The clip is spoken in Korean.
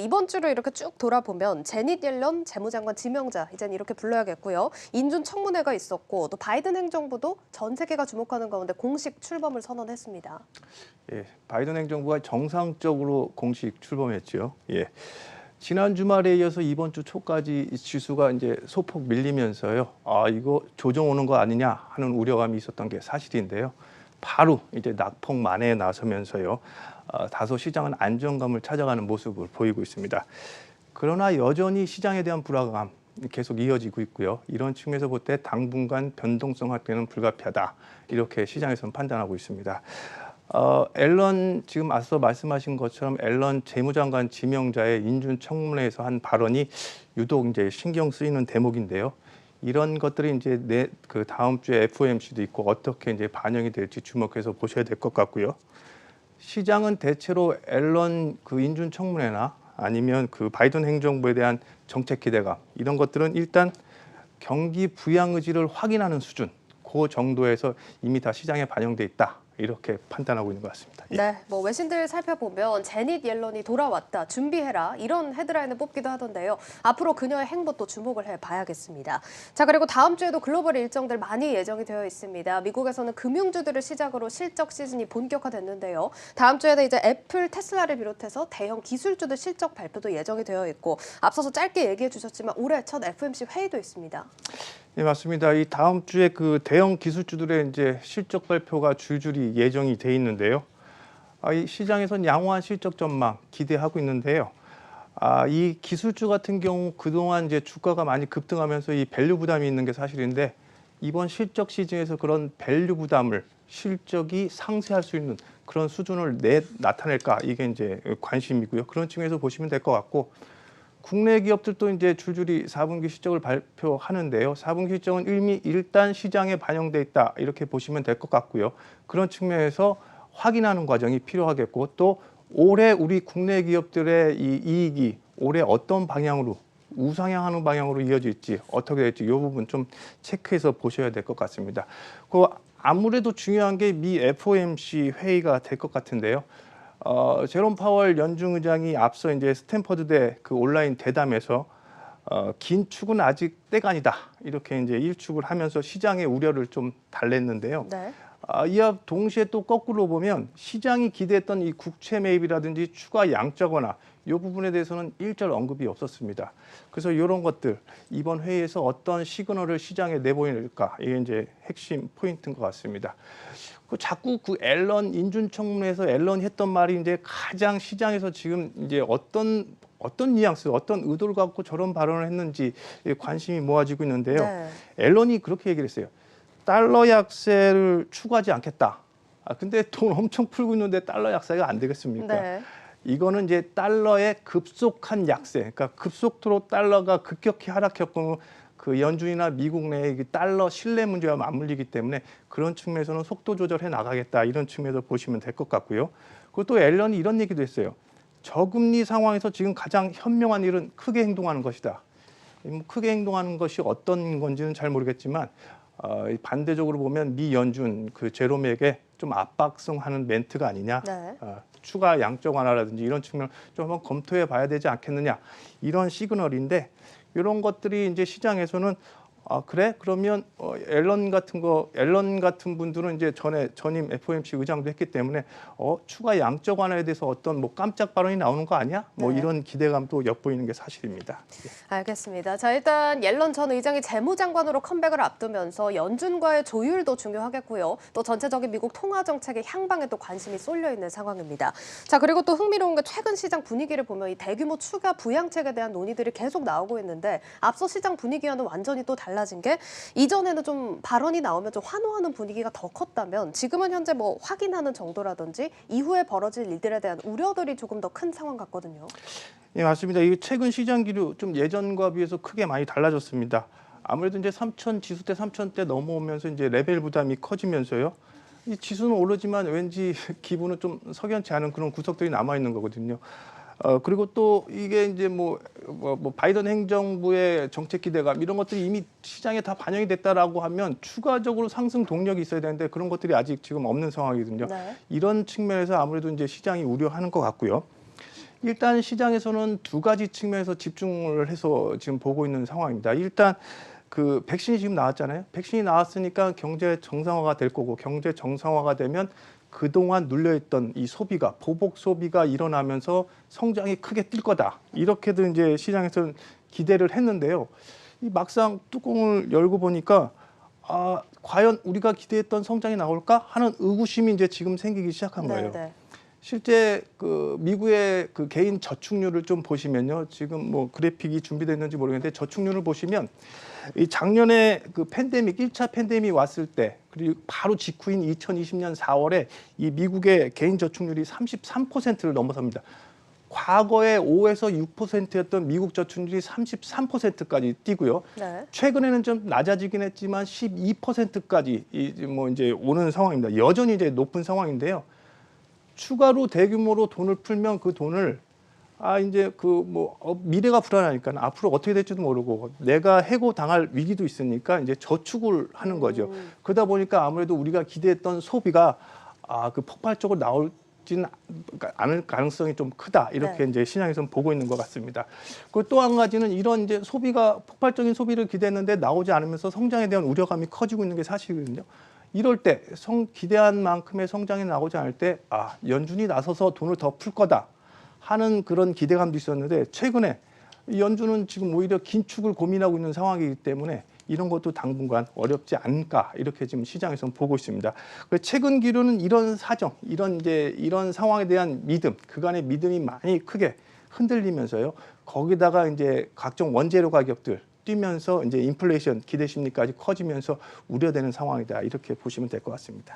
이번 주를 이렇게 쭉 돌아보면 제닛 옐런 재무장관 지명자, 이젠 이렇게 불러야겠고요. 인준 청문회가 있었고 또 바이든 행정부도 전 세계가 주목하는 가운데 공식 출범을 선언했습니다. 예, 바이든 행정부가 정상적으로 공식 출범했죠. 예. 지난 주말에 이어서 이번 주 초까지 지수가 이제 소폭 밀리면서요. 이거 조정 오는 거 아니냐 하는 우려감이 있었던 게 사실인데요. 바로 이제 낙폭 만회에 나서면서요. 다소 시장은 안정감을 찾아가는 모습을 보이고 있습니다. 그러나 여전히 시장에 대한 불안감 계속 이어지고 있고요. 이런 측면에서 볼 때 당분간 변동성 확대는 불가피하다. 이렇게 시장에서는 판단하고 있습니다. 앨런 지금 앞서 말씀하신 것처럼 앨런 재무장관 지명자의 인준 청문회에서 한 발언이 유독 이제 신경 쓰이는 대목인데요. 이런 것들이 이제 그 다음 주에 FOMC도 있고 어떻게 이제 반영이 될지 주목해서 보셔야 될 것 같고요. 시장은 대체로 앨런 그 인준 청문회나 아니면 그 바이든 행정부에 대한 정책 기대감 이런 것들은 일단 경기 부양 의지를 확인하는 수준 그 정도에서 이미 다 시장에 반영돼 있다. 이렇게 판단하고 있는 것 같습니다. 예. 네, 외신들 살펴보면 제닛 옐런이 돌아왔다, 준비해라 이런 헤드라인을 뽑기도 하던데요. 앞으로 그녀의 행보 또 주목을 해봐야겠습니다. 자, 그리고 다음 주에도 글로벌 일정들 많이 예정이 되어 있습니다. 미국에서는 금융주들을 시작으로 실적 시즌이 본격화됐는데요. 다음 주에는 이제 애플, 테슬라를 비롯해서 대형 기술주들 실적 발표도 예정이 되어 있고 앞서서 짧게 얘기해 주셨지만 올해 첫 FOMC 회의도 있습니다. 네, 맞습니다. 이 다음 주에 그 대형 기술주들의 이제 실적 발표가 줄줄이 예정이 돼 있는데요. 이 시장에선 양호한 실적 전망 기대하고 있는데요. 이 기술주 같은 경우 그동안 이제 주가가 많이 급등하면서 이 밸류 부담이 있는 게 사실인데 이번 실적 시즌에서 그런 밸류 부담을 실적이 상쇄할 수 있는 그런 수준을 나타낼까 이게 이제 관심이고요. 그런 측면에서 보시면 될 것 같고. 국내 기업들도 이제 줄줄이 4분기 실적을 발표하는데요. 4분기 실적은 이미 일단 시장에 반영돼 있다 이렇게 보시면 될 것 같고요. 그런 측면에서 확인하는 과정이 필요하겠고 또 올해 우리 국내 기업들의 이 이익이 올해 어떤 방향으로 우상향하는 방향으로 이어질지 어떻게 될지 이 부분 좀 체크해서 보셔야 될 것 같습니다. 아무래도 중요한 게 미 FOMC 회의가 될 것 같은데요. 제롬 파월 연준 의장이 앞서 이제 스탠퍼드대 그 온라인 대담에서 긴 축은 아직 때가 아니다 이렇게 이제 일축을 하면서 시장의 우려를 좀 달랬는데요. 네. 이와 동시에 또 거꾸로 보면 시장이 기대했던 이 국채 매입이라든지 추가 양적완화 이 부분에 대해서는 일절 언급이 없었습니다. 그래서 이런 것들 이번 회의에서 어떤 시그널을 시장에 내보일까 이게 이제 핵심 포인트인 것 같습니다. 자꾸 그 앨런 인준 청문회에서 앨런이 했던 말이 이제 가장 시장에서 지금 이제 어떤 뉘앙스, 어떤 의도를 갖고 저런 발언을 했는지 관심이 모아지고 있는데요. 네. 앨런이 그렇게 얘기를 했어요. 달러 약세를 추구하지 않겠다. 근데 돈 엄청 풀고 있는데 달러 약세가 안 되겠습니까? 네. 이거는 이제 달러의 급속한 약세, 그러니까 급속도로 달러가 급격히 하락했고 그 연준이나 미국 내의 달러 신뢰 문제와 맞물리기 때문에 그런 측면에서는 속도 조절해 나가겠다 이런 측면에서 보시면 될 것 같고요. 그리고 또 앨런이 이런 얘기도 했어요. 저금리 상황에서 지금 가장 현명한 일은 크게 행동하는 것이다. 크게 행동하는 것이 어떤 건지는 잘 모르겠지만 반대적으로 보면 미 연준 그 제롬에게 좀 압박성하는 멘트가 아니냐. 네. 추가 양적 완화라든지 이런 측면을 좀 한번 검토해 봐야 되지 않겠느냐. 이런 시그널인데 이런 것들이 이제 시장에서는 그래? 그러면 앨런 같은 분들은 이제 전임 FOMC 의장도 했기 때문에 추가 양적 완화에 대해서 어떤 깜짝 발언이 나오는 거 아니야? 네. 이런 기대감도 엿보이는 게 사실입니다. 알겠습니다. 자, 일단 옐런 전 의장이 재무장관으로 컴백을 앞두면서 연준과의 조율도 중요하겠고요. 또 전체적인 미국 통화 정책의 향방에 또 관심이 쏠려 있는 상황입니다. 자, 그리고 또 흥미로운 게 최근 시장 분위기를 보면 이 대규모 추가 부양책에 대한 논의들이 계속 나오고 있는데 앞서 시장 분위기와는 완전히 또 달라진 게 이전에는 좀 발언이 나오면 좀 환호하는 분위기가 더 컸다면 지금은 현재 확인하는 정도라든지 이후에 벌어질 일들에 대한 우려들이 조금 더 큰 상황 같거든요. 예, 맞습니다. 이 최근 시장 기류 좀 예전과 비해서 크게 많이 달라졌습니다. 아무래도 이제 3천 지수대 3천대 넘어오면서 이제 레벨 부담이 커지면서요. 이 지수는 오르지만 왠지 기분은 좀 석연치 않은 그런 구석들이 남아 있는 거거든요. 그리고 또 이게 이제 바이든 행정부의 정책 기대감 이런 것들이 이미 시장에 다 반영이 됐다라고 하면 추가적으로 상승 동력이 있어야 되는데 그런 것들이 아직 지금 없는 상황이거든요. 네. 이런 측면에서 아무래도 이제 시장이 우려하는 것 같고요. 일단 시장에서는 두 가지 측면에서 집중을 해서 지금 보고 있는 상황입니다. 일단 그 백신이 지금 나왔잖아요. 백신이 나왔으니까 경제 정상화가 될 거고, 경제 정상화가 되면 그동안 눌려있던 이 소비가, 보복 소비가 일어나면서 성장이 크게 뜰 거다. 이렇게도 이제 시장에서는 기대를 했는데요. 이 막상 뚜껑을 열고 보니까 과연 우리가 기대했던 성장이 나올까 하는 의구심이 이제 지금 생기기 시작한 거예요. 네. 실제 그 미국의 그 개인 저축률을 좀 보시면요. 지금 뭐 그래픽이 준비됐는지 모르겠는데 저축률을 보시면 이 작년에 그 팬데믹, 1차 팬데믹이 왔을 때 그리고 바로 직후인 2020년 4월에 이 미국의 개인 저축률이 33%를 넘어섭니다. 과거에 5에서 6%였던 미국 저축률이 33%까지 뛰고요. 네. 최근에는 좀 낮아지긴 했지만 12%까지 뭐 이제 오는 상황입니다. 여전히 이제 높은 상황인데요. 추가로 대규모로 돈을 풀면 그 돈을 이제 미래가 불안하니까 앞으로 어떻게 될지도 모르고 내가 해고 당할 위기도 있으니까 이제 저축을 하는 거죠. 그러다 보니까 아무래도 우리가 기대했던 소비가 그 폭발적으로 나올지는 않을 가능성이 좀 크다. 이렇게 네. 이제 시장에서는 보고 있는 것 같습니다. 그리고 또 한 가지는 이런 이제 소비가 폭발적인 소비를 기대했는데 나오지 않으면서 성장에 대한 우려감이 커지고 있는 게 사실이거든요. 이럴 때 기대한 만큼의 성장이 나오지 않을 때 연준이 나서서 돈을 더 풀 거다 하는 그런 기대감도 있었는데 최근에 연준은 지금 오히려 긴축을 고민하고 있는 상황이기 때문에 이런 것도 당분간 어렵지 않을까 이렇게 지금 시장에서는 보고 있습니다. 최근 기류는 이런 사정, 이런 상황에 대한 믿음, 그간의 믿음이 많이 크게 흔들리면서요. 거기다가 이제 각종 원재료 가격들 뛰면서 이제 인플레이션 기대 심리까지 커지면서 우려되는 상황이다 이렇게 보시면 될 것 같습니다.